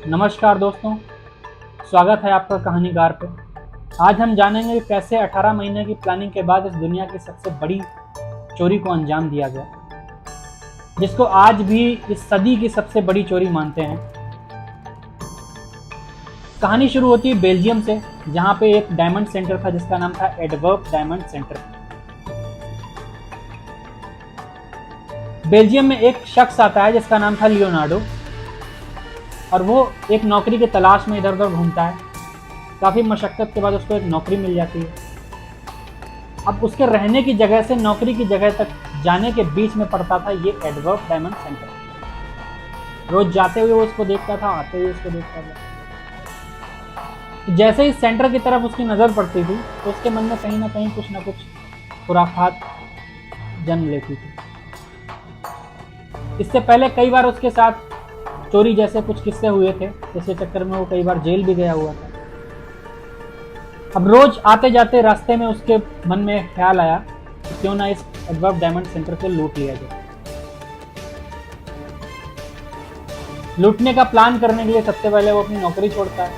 नमस्कार दोस्तों, स्वागत है आपका कहानीगार पे। आज हम जानेंगे कैसे 18 महीने की प्लानिंग के बाद इस दुनिया की सबसे बड़ी चोरी को अंजाम दिया गया, जिसको आज भी इस सदी की सबसे बड़ी चोरी मानते हैं। कहानी शुरू होती है बेल्जियम से, जहां पे एक डायमंड सेंटर था जिसका नाम था एडवर्प डायमंड सेंटर। बेल्जियम में एक शख्स आता है जिसका नाम था लियोनार्डो, और वो एक नौकरी की तलाश में इधर उधर घूमता है। काफ़ी मशक्क़त के बाद उसको एक नौकरी मिल जाती है। अब उसके रहने की जगह से नौकरी की जगह तक जाने के बीच में पड़ता था ये एडवर्प डायमंड सेंटर। रोज जाते हुए वो उसको देखता था, आते हुए उसको देखता था। जैसे ही सेंटर की तरफ उसकी नज़र पड़ती थी तो उसके मन में कहीं ना कहीं कुछ ना कुछ खुराफात जन्म लेती थी। इससे पहले कई बार उसके साथ चोरी जैसे कुछ किस्से हुए थे, जिसके चक्कर में वो कई बार जेल भी गया हुआ था। अब रोज आते जाते रास्ते में उसके मन में ख्याल आया कि क्यों ना इस एडवर्प डायमंड सेंटर को लूट लिया जाए। लूटने का प्लान करने के लिए सबसे पहले वो अपनी नौकरी छोड़ता है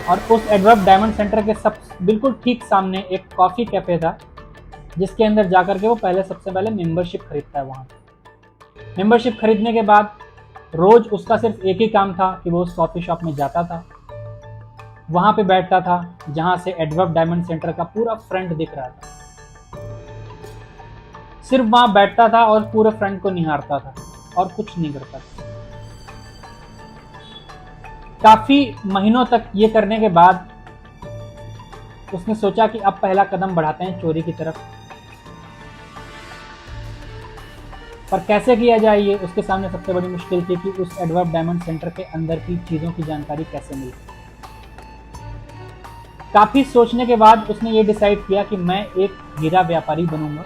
और उस एडवर्प डायमंड सेंटर के बिल्कुल ठीक सामने एक कॉफ़ी कैफे था, जिसके अंदर जाकर के वो सबसे पहले मेंबरशिप खरीदता है। वहाँ मेंबरशिप खरीदने के बाद रोज उसका सिर्फ एक ही काम था कि वो उस कॉफ़ी शॉप में जाता था, वहाँ पे बैठता था जहाँ से एडवर्प डायमंड सेंटर का पूरा फ्रंट दिख रहा था। सिर्फ वहाँ बैठता था और पूरे फ्रंट को निहारता था और कुछ नहीं करता था। काफ़ी महीनों तक ये करने के बाद उसने सोचा कि अब पहला कदम बढ़ाते हैं चोरी की तरफ। पर कैसे किया जाए, ये उसके सामने सबसे बड़ी मुश्किल थी कि उस एडवर्प डायमंड सेंटर के अंदर की चीज़ों की जानकारी कैसे मिले। काफ़ी सोचने के बाद उसने ये डिसाइड किया कि मैं एक हीरा व्यापारी बनूंगा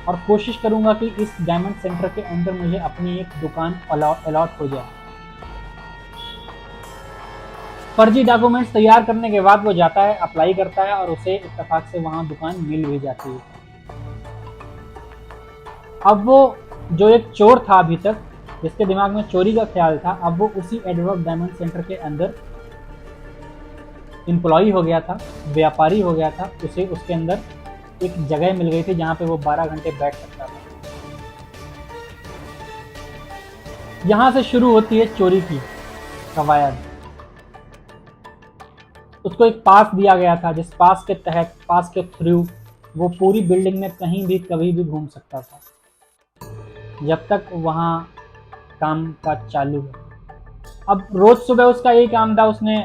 और कोशिश करूंगा कि इस डायमंड सेंटर के अंदर मुझे अपनी एक दुकान अलॉट हो जाए। फर्जी डॉक्यूमेंट्स तैयार करने के बाद वो जाता है, अप्लाई करता है और उसे इत्तेफाक से वहां दुकान मिल भी जाती है। अब वो जो एक चोर था अभी तक, जिसके दिमाग में चोरी का ख्याल था, अब वो उसी एडवर्प डायमंड सेंटर के अंदर एम्प्लॉई हो गया था, व्यापारी हो गया था। उसे उसके अंदर एक जगह मिल गई थी जहां पे वो 12 घंटे बैठ सकता था। यहां से शुरू होती है चोरी की कवायद। उसको एक पास दिया गया था, जिस पास के थ्रू वो पूरी बिल्डिंग में कहीं भी कभी भी घूम सकता था, जब तक वहां काम काज चालू है। अब रोज सुबह उसका यही काम था, उसने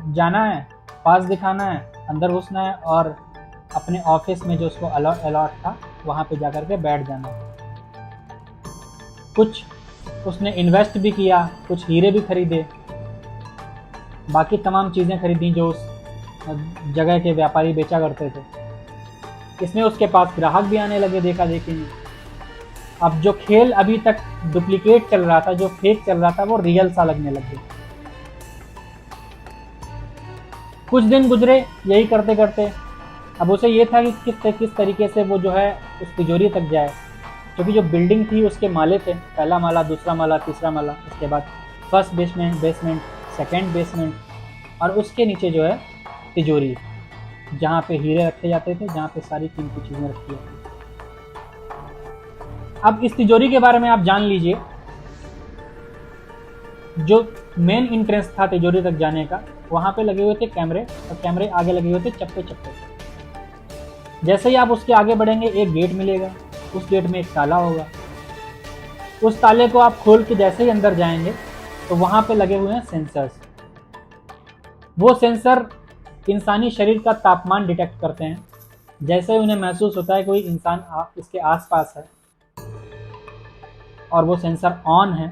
जाना है, पास दिखाना है, अंदर घुसना है और अपने ऑफिस में जो उसको अलॉट था वहाँ पे जाकर के बैठ जाना है। कुछ उसने इन्वेस्ट भी किया, कुछ हीरे भी खरीदे, बाकी तमाम चीज़ें खरीदी जो उस जगह के व्यापारी बेचा करते थे। इसमें उसके पास ग्राहक भी आने लगे देखा देखी में। अब जो खेल अभी तक डुप्लीकेट चल रहा था, जो फेक चल रहा था, वो रियल सा लगने लग गया। कुछ दिन गुजरे यही करते करते। अब उसे ये था कि किस तरीके से वो जो है उस तिजोरी तक जाए, क्योंकि जो बिल्डिंग थी उसके माले थे, पहला माला, दूसरा माला, तीसरा माला, उसके बाद फर्स्ट बेसमेंट, सेकंड बेसमेंट, और उसके नीचे जो है तिजोरी, जहाँ पे हीरे रखे जाते थे, जहाँ पे सारी कीमती चीज़ें रखी जाती थी। अब इस तिजोरी के बारे में आप जान लीजिए। जो मेन इंट्रेंस था तिजोरी तक जाने का, वहाँ पे लगे हुए थे कैमरे, और कैमरे आगे लगे हुए थे चप्पे चप्पे। जैसे ही आप उसके आगे बढ़ेंगे एक गेट मिलेगा, उस गेट में एक ताला होगा। उस ताले को आप खोल के जैसे ही अंदर जाएंगे तो वहाँ पे लगे हुए हैं सेंसर्स। वो सेंसर इंसानी शरीर का तापमान डिटेक्ट करते हैं। जैसे ही उन्हें महसूस होता है कोई इंसान इसके आसपास है और वो सेंसर ऑन है,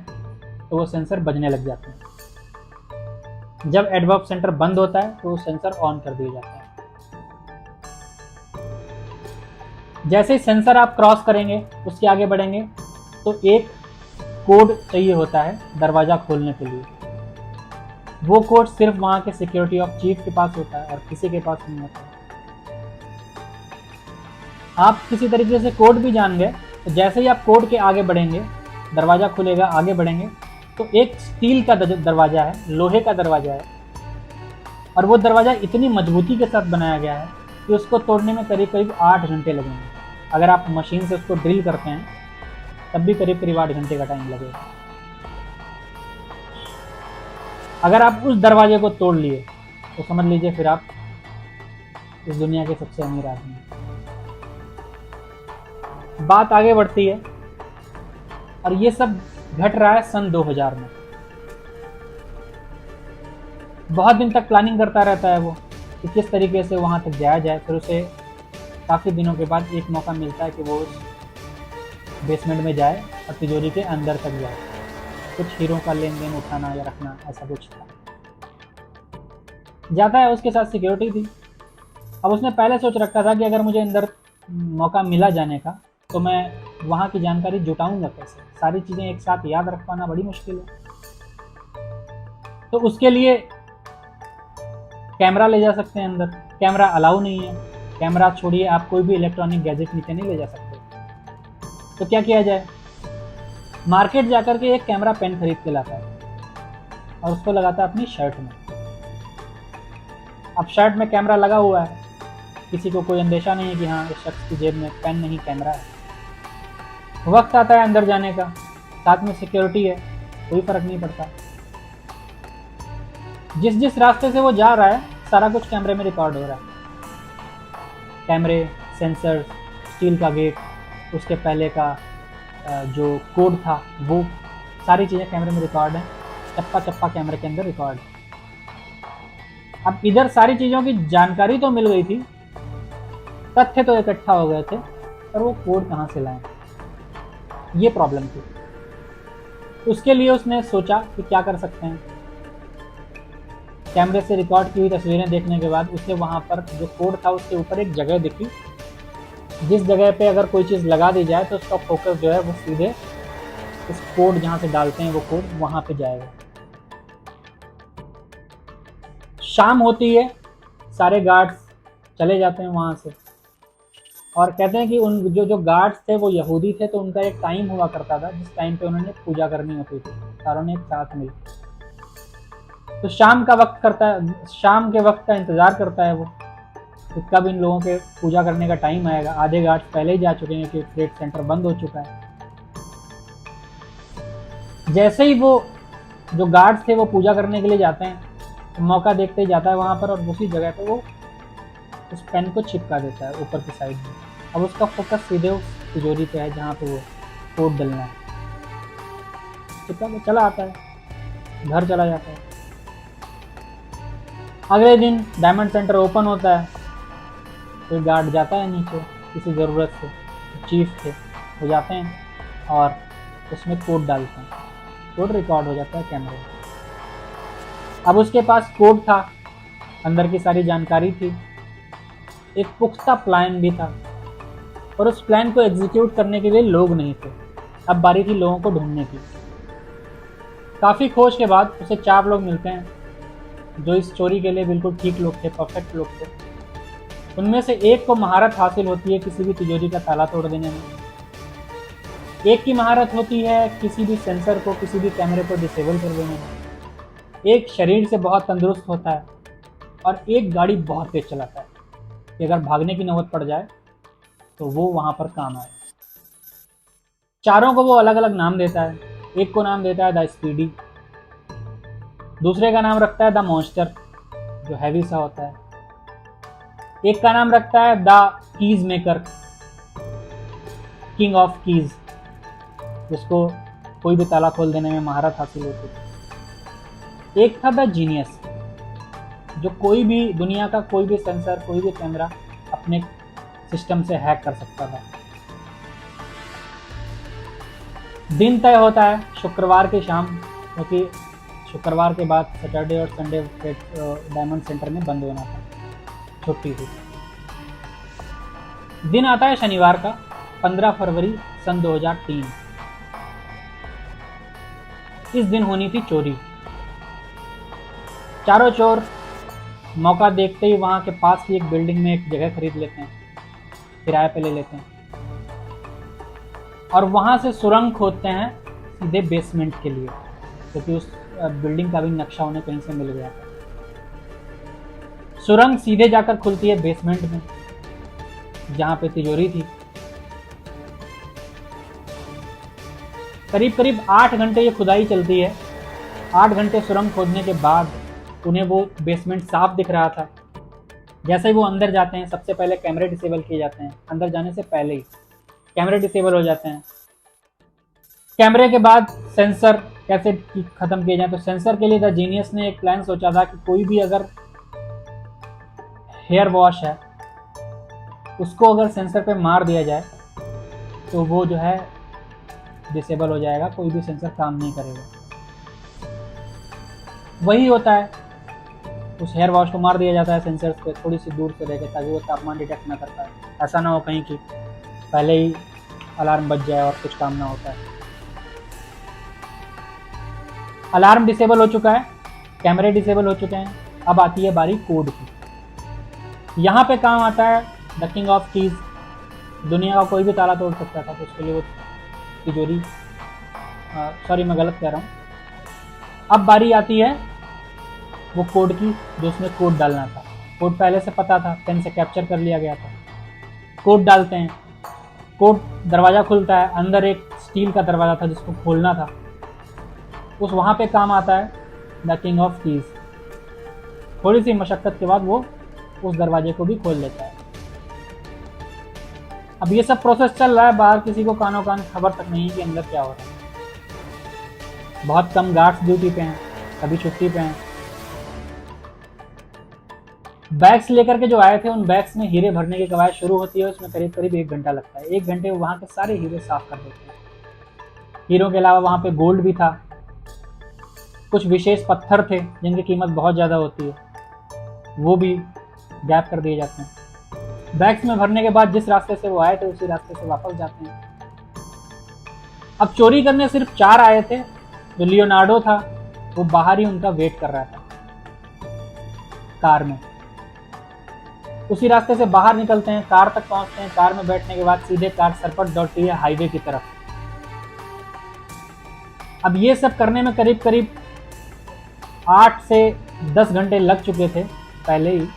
तो वो सेंसर बजने लग जाते हैं। जब एडवर्प सेंटर बंद होता है तो वो सेंसर ऑन कर दिए जाते हैं। जैसे ही सेंसर आप क्रॉस करेंगे, उसके आगे बढ़ेंगे, तो एक कोड चाहिए होता है दरवाज़ा खोलने के लिए। वो कोड सिर्फ वहाँ के सिक्योरिटी ऑफ चीफ के पास होता है और किसी के पास नहीं होता है। आप किसी तरीके से कोड भी जान गए तो जैसे ही आप कोड के आगे बढ़ेंगे, दरवाज़ा खुलेगा, आगे बढ़ेंगे, तो एक स्टील का दरवाजा है, लोहे का दरवाजा है, और वो दरवाजा इतनी मजबूती के साथ बनाया गया है कि उसको तोड़ने में करीब करीब 8 घंटे लगेंगे। अगर आप मशीन से उसको ड्रिल करते हैं तब भी करीब करीब 8 घंटे का टाइम लगेगा। अगर आप उस दरवाजे को तोड़ लिए तो समझ लीजिए फिर आप इस दुनिया के सबसे अमीर आदमी हैं। बात आगे बढ़ती है और ये सब घट रहा है सन 2000 में। बहुत दिन तक प्लानिंग करता रहता है वो कि किस तरीके से वहाँ तक जाया जाए। फिर उसे काफ़ी दिनों के बाद एक मौका मिलता है कि वो उस बेसमेंट में जाए और तिजोरी के अंदर तक जाए। कुछ हीरो का लेन देन उठाना या रखना ऐसा कुछ था। जाता है, उसके साथ सिक्योरिटी थी। अब उसने पहले सोच रखा था कि अगर मुझे अंदर मौका मिला जाने का तो मैं वहाँ की जानकारी जुटाऊंगा कैसे। सारी चीज़ें एक साथ याद रख पाना बड़ी मुश्किल है। तो उसके लिए कैमरा ले जा सकते हैं अंदर, कैमरा अलाउ नहीं है। कैमरा छोड़िए, आप कोई भी इलेक्ट्रॉनिक गैजेट नीचे नहीं ले जा सकते। तो क्या किया जाए, मार्केट जाकर के एक कैमरा पेन खरीद के लाता है और उसको लगाता है अपनी शर्ट में। अब शर्ट में कैमरा लगा हुआ है, किसी को कोई अंदेशा नहीं है कि हाँ इस शख्स की जेब में पेन नहीं कैमरा है। वक्त आता है अंदर जाने का, साथ में सिक्योरिटी है, कोई फर्क नहीं पड़ता। जिस जिस रास्ते से वो जा रहा है सारा कुछ कैमरे में रिकॉर्ड हो रहा है। कैमरे, सेंसर, स्टील का गेट, उसके पहले का जो कोड था वो सारी चीज़ें कैमरे में रिकॉर्ड है। चप्पा चप्पा कैमरे के अंदर रिकॉर्ड है। अब इधर सारी चीज़ों की जानकारी तो मिल गई थी, तथ्य तो इकट्ठा हो गए थे, पर वो कोड कहाँ से लाएं, ये प्रॉब्लम थी। उसके लिए उसने सोचा कि क्या कर सकते हैं। कैमरे से रिकॉर्ड की हुई तस्वीरें देखने के बाद उसे वहाँ पर जो कोड था उसके ऊपर एक जगह दिखी, जिस जगह पे अगर कोई चीज़ लगा दी जाए तो उसका फोकस जो है वो सीधे उस कोड जहाँ से डालते हैं वो कोड वहाँ पे जाएगा। शाम होती है, सारे गार्ड्स चले जाते हैं वहाँ से और कहते हैं कि उन जो गार्ड्स थे वो यहूदी थे, तो उनका एक टाइम हुआ करता था जिस टाइम पे उन्होंने पूजा करनी होती थी, सारों ने एक साथ मिलकर। तो शाम का वक्त करता है, शाम के वक्त का इंतज़ार करता है वो कि कब इन लोगों के पूजा करने का टाइम आएगा। आधे गार्ड्स पहले ही जा चुके हैं कि ट्रेड सेंटर बंद हो चुका है। जैसे ही वो जो गार्ड्स थे वो पूजा करने के लिए जाते हैं तो मौका देखते ही जाता है वहाँ पर और उसी जगह पे वो उस पेन को चिपका देता है ऊपर की साइड में। अब उसका फोकस सीधे उस तिजोरी पे है जहाँ पे वो कोड डलना है। चिपका के चला आता है, घर चला जाता है। अगले दिन डायमंड सेंटर ओपन होता है, कोई गार्ड जाता है नीचे किसी ज़रूरत से, चीफ थे वो जाते हैं और उसमें कोड डालते हैं। कोड रिकॉर्ड हो जाता है कैमरे में। अब उसके पास कोड था, अंदर की सारी जानकारी थी, एक पुख्ता प्लान भी था और उस प्लान को एग्जीक्यूट करने के लिए लोग नहीं थे। अब बारी थी लोगों को ढूंढने की। काफ़ी खोज के बाद उसे 4 लोग मिलते हैं जो इस चोरी के लिए बिल्कुल ठीक लोग थे, परफेक्ट लोग थे। उनमें से एक को महारत हासिल होती है किसी भी तिजोरी का ताला तोड़ देने में, एक की महारत होती है किसी भी सेंसर को, किसी भी कैमरे को डिसेबल कर देने में, एक शरीर से बहुत तंदुरुस्त होता है और एक गाड़ी बहुत तेज चलाता है कि अगर भागने की नौबत पड़ जाए तो वो वहाँ पर काम आए। चारों को वो अलग अलग नाम देता है। एक को नाम देता है द स्पीडी, दूसरे का नाम रखता है द मॉन्स्टर जो हैवी सा होता है, एक का नाम रखता है the keys maker, king of keys, जिसको कोई भी ताला खोल देने में महारत हासिल होती है। एक था द जीनियस जो कोई भी दुनिया का कोई भी सेंसर, कोई भी कैमरा अपने सिस्टम से हैक कर सकता था। दिन तय होता है शुक्रवार की शाम, क्योंकि शुक्रवार के बाद सैटरडे और संडे डायमंड सेंटर में बंद होना था, छुट्टी थी। दिन आता है शनिवार का 15 फरवरी सन 2003। इस दिन होनी थी चोरी। चारों चोर मौका देखते ही वहां के पास की एक बिल्डिंग में एक जगह खरीद लेते हैं, किराए पे ले लेते हैं और वहां से सुरंग खोदते हैं सीधे बेसमेंट के लिए। क्योंकि उस बिल्डिंग का भी नक्शा उन्हें कहीं से मिल गया था। सुरंग सीधे जाकर खुलती है बेसमेंट में, जहां पे तिजोरी थी। करीब करीब 8 घंटे ये खुदाई चलती है। 8 घंटे सुरंग खोदने के बाद उन्हें वो बेसमेंट साफ दिख रहा था। जैसे ही वो अंदर जाते हैं, सबसे पहले कैमरे डिसेबल किए जाते हैं। अंदर जाने से पहले ही कैमरे डिसेबल हो जाते हैं। कैमरे के बाद सेंसर कैसे खत्म किए जाए, तो सेंसर के लिए द जीनियस ने एक प्लान सोचा था कि कोई भी अगर हेयर वॉश है उसको अगर सेंसर पे मार दिया जाए तो वो जो है डिसेबल हो जाएगा, कोई भी सेंसर काम नहीं करेगा। वही होता है, उस हेयर वॉश को मार दिया जाता है सेंसर्स पे थोड़ी सी दूर से रहकर, ताकि वो तापमान डिटेक्ट ना कर पाए। ऐसा ना हो कहीं कि पहले ही अलार्म बज जाए और कुछ काम ना होता है। अलार्म डिसेबल हो चुका है, कैमरे डिसेबल हो चुके हैं। अब आती है बारी कोड की। यहाँ पे काम आता है द किंग ऑफ कीज। दुनिया का कोई भी ताला तोड़ सकता था, तो उसके लिए वो तिजोरी, सॉरी मैं गलत कह रहा हूँ। अब बारी आती है वो कोड की, जो उसमें कोड डालना था। कोड पहले से पता था, पेन से कैप्चर कर लिया गया था। कोड डालते हैं, कोड, दरवाज़ा खुलता है। अंदर एक स्टील का दरवाज़ा था जिसको खोलना था। उस वहाँ पे काम आता है द किंग ऑफ कीज। थोड़ी सी मशक्क़त के बाद वो उस दरवाजे को भी खोल लेता है। अब ये सब प्रोसेस चल रहा है, बाहर किसी को कानों कान खबर तक नहीं कि अंदर क्या हो रहा है। बहुत कम गार्ड्स ड्यूटी पे हैं, कभी छुट्टी पे हैं। बैग्स लेकर के जो आए थे, उन बैग्स में हीरे भरने की कवायद शुरू होती है। उसमें करीब करीब 1 घंटा लगता है। 1 घंटे में वहाँ के सारे हीरे साफ कर देते हैं। हीरों के अलावा वहाँ पे गोल्ड भी था, कुछ विशेष पत्थर थे जिनकी कीमत बहुत ज़्यादा होती है, वो भी गैप कर दिए जाते हैं। बैग्स में भरने के बाद जिस रास्ते से वो आए थे उसी रास्ते से वापस जाते हैं। अब चोरी करने सिर्फ 4 आए थे। जो लियोनार्डो था वो बाहर ही उनका वेट कर रहा था कार में। उसी रास्ते से बाहर निकलते हैं, कार तक पहुंचते हैं। कार में बैठने के बाद सीधे कार सरपट दौड़ती है हाईवे की तरफ। अब ये सब करने में करीब करीब 8 से 10 घंटे लग चुके थे पहले ही।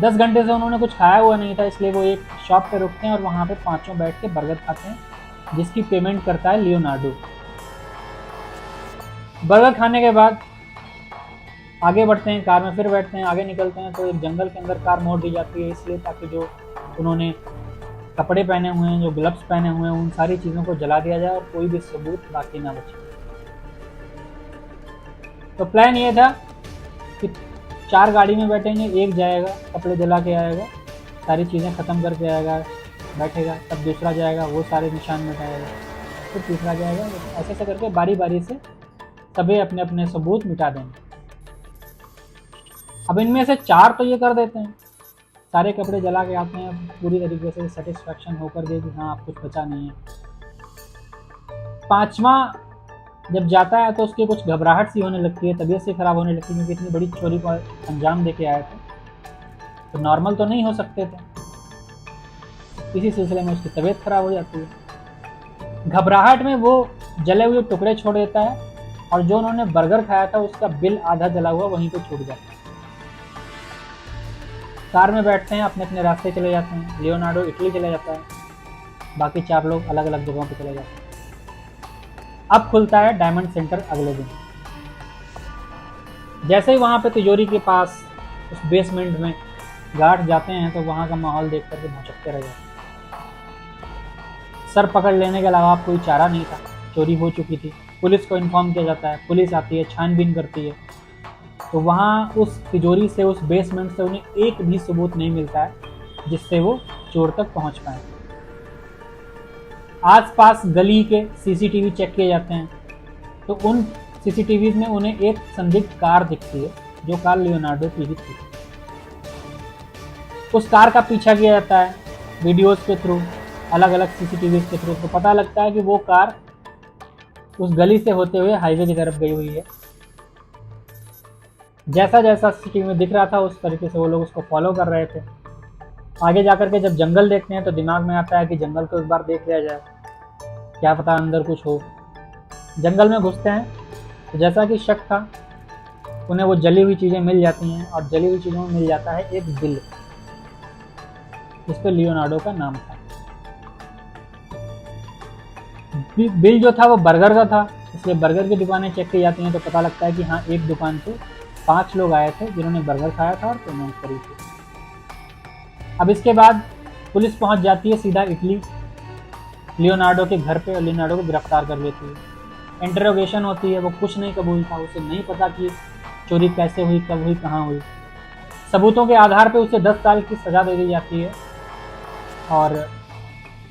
10 घंटे से उन्होंने कुछ खाया हुआ नहीं था, इसलिए वो एक शॉप पे रुकते हैं और वहाँ पे पांचों बैठ के बर्गर खाते हैं, जिसकी पेमेंट करता है लियोनार्डो। बर्गर खाने के बाद आगे बढ़ते हैं, कार में फिर बैठते हैं, आगे निकलते हैं। तो एक जंगल के अंदर कार मोड़ दी जाती है, इसलिए ताकि जो उन्होंने कपड़े पहने हुए हैं, जो ग्लव्स पहने हुए हैं, उन सारी चीज़ों को जला दिया जाए और कोई भी सबूत बाकी ना बचे। तो प्लान ये था कि 4 गाड़ी में बैठेंगे, एक जाएगा कपड़े जला के आएगा, सारी चीज़ें ख़त्म करके आएगा, बैठेगा, तब दूसरा जाएगा, वो सारे निशान मिटाएगा, फिर तीसरा जाएगा। ऐसे ऐसे करके बारी बारी से सभी अपने अपने सबूत मिटा देंगे। अब इनमें से 4 तो ये कर देते हैं, सारे कपड़े जला के आते हैं, पूरी तरीके से सेटिस्फैक्शन होकर के कि हाँ अब कुछ बचा नहीं है। 5वां जब जाता है तो उसकी कुछ घबराहट सी होने लगती है, तबीयत सी खराब होने लगती है, क्योंकि इतनी बड़ी चोरी को अंजाम दे के आए थे, तो नॉर्मल तो नहीं हो सकते थे। इसी सिलसिले में उसकी तबीयत खराब हो जाती है। घबराहट में वो जले हुए टुकड़े छोड़ देता है, और जो उन्होंने बर्गर खाया था उसका बिल आधा जला हुआ वहीं पे छूट जाता है। कार में बैठते हैं, अपने अपने रास्ते चले जाते हैं। लियोनार्डो इटली चले जाता है, बाकी 4 लोग अलग अलग जगहों पे चले जाते हैं। अब खुलता है डायमंड सेंटर अगले दिन। जैसे ही वहाँ पे तिजोरी के पास उस बेसमेंट में गार्ड जाते हैं, तो वहाँ का माहौल देख करके भौचक्के रह जाते हैं। सर पकड़ लेने के अलावा कोई चारा नहीं था, चोरी हो चुकी थी। पुलिस को इन्फॉर्म किया जाता है, पुलिस आती है, छानबीन करती है। तो वहाँ उस तिजोरी से, उस बेसमेंट से उन्हें एक भी सबूत नहीं मिलता है जिससे वो चोर तक पहुँच पाए। आसपास गली के सीसीटीवी चेक किए जाते हैं, तो उन सीसीटीवी में उन्हें एक संदिग्ध कार दिखती है, जो कार लियोनार्डो की ही थी। उस कार का पीछा किया जाता है वीडियोस के थ्रू, अलग अलग सीसीटीवी के थ्रू। तो पता लगता है कि वो कार उस गली से होते हुए हाईवे की तरफ गई हुई है। जैसा जैसा सीसीटीवी में दिख रहा था उस तरीके से वो लोग उसको फॉलो कर रहे थे। आगे जाकर के जब जंगल देखते हैं तो दिमाग में आता है कि जंगल को एक बार देख लिया जाए, क्या पता अंदर कुछ हो। जंगल में घुसते हैं तो जैसा कि शक था, उन्हें वो जली हुई चीज़ें मिल जाती हैं और जली हुई चीज़ों में मिल जाता है एक बिल, जिस पे लियोनार्डो का नाम था। बिल जो था वो बर्गर का था, इसलिए बर्गर की दुकानें चेक की जाती हैं तो पता लगता है कि हाँ, एक दुकान पे 5 लोग आए थे जिन्होंने बर्गर खाया था और पेमेंट करी थी। अब इसके बाद पुलिस पहुंच जाती है सीधा इटली लियोनार्डो के घर पे और लियोनार्डो को गिरफ्तार कर लेती है। इंटरोगेशन होती है, वो कुछ नहीं कबूलता, उसे नहीं पता कि चोरी कैसे हुई, कब हुई, कहाँ हुई। सबूतों के आधार पे उसे 10 साल की सज़ा दे दी जाती है और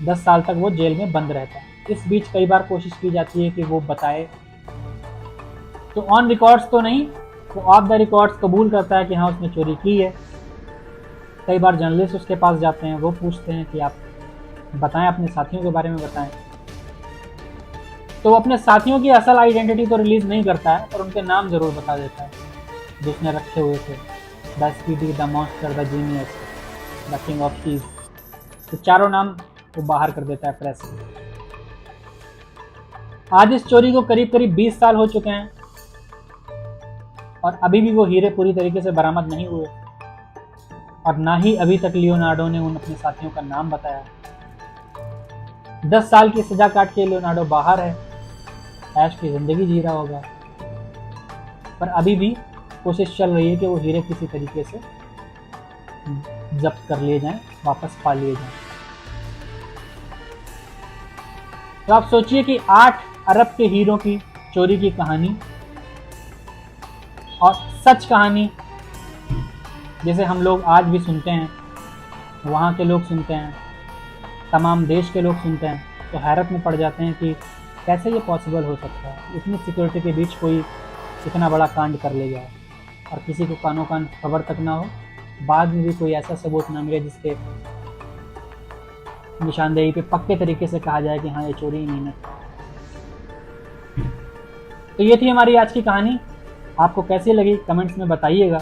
10 साल तक वो जेल में बंद रहता है। इस बीच कई बार कोशिश की जाती है कि वो बताए, तो ऑन रिकॉर्ड्स तो नहीं, वो ऑफ द रिकॉर्ड्स कबूल करता है कि हाँ, उसने चोरी की है। कई बार जर्नलिस्ट उसके पास जाते हैं, वो पूछते हैं कि आप बताएं, अपने साथियों के बारे में बताएं। तो वो अपने साथियों की असल आइडेंटिटी तो रिलीज नहीं करता है, पर उनके नाम जरूर बता देता है जो उसने रखे हुए थे। The speedy, the monster, the genius, the king of चीज, तो चारों नाम वो बाहर कर देता है प्रेस में। आज इस चोरी को करीब करीब 20 साल हो चुके हैं और अभी भी वो हीरे पूरी तरीके से बरामद नहीं हुए और ना ही अभी तक लियोनार्डो ने उन अपने साथियों का नाम बताया। 10 साल की सजा काट के लियोनार्डो बाहर है, ऐश की जिंदगी जी रहा होगा, पर अभी भी कोशिश चल रही है कि वो हीरे किसी तरीके से जब्त कर लिए जाएं, वापस पा लिए जाएं। तो आप सोचिए कि 8 अरब के हीरों की चोरी की कहानी और सच कहानी, जिसे हम लोग आज भी सुनते हैं, वहाँ के लोग सुनते हैं, तमाम देश के लोग सुनते हैं, तो हैरत में पड़ जाते हैं कि कैसे ये पॉसिबल हो सकता है। इतनी सिक्योरिटी के बीच कोई इतना बड़ा कांड कर ले जाए और किसी को कानों कान खबर तक ना हो, बाद में भी कोई ऐसा सबूत ना मिले जिसके निशानदेही पे पक्के तरीके से कहा जाए कि हाँ, ये चोरी नहीं है। तो ये थी हमारी आज की कहानी। आपको कैसी लगी कमेंट्स में बताइएगा,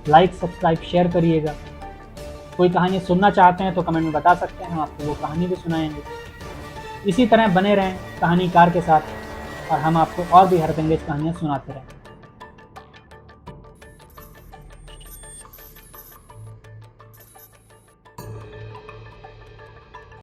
लाइक सब्सक्राइब शेयर करिएगा। कोई कहानी सुनना चाहते हैं तो कमेंट में बता सकते हैं, हम आपको वो कहानी भी सुनाएंगे। इसी तरह बने रहें कहानीकार के साथ और हम आपको और भी हरतंगेज कहानियाँ सुनाते रहें।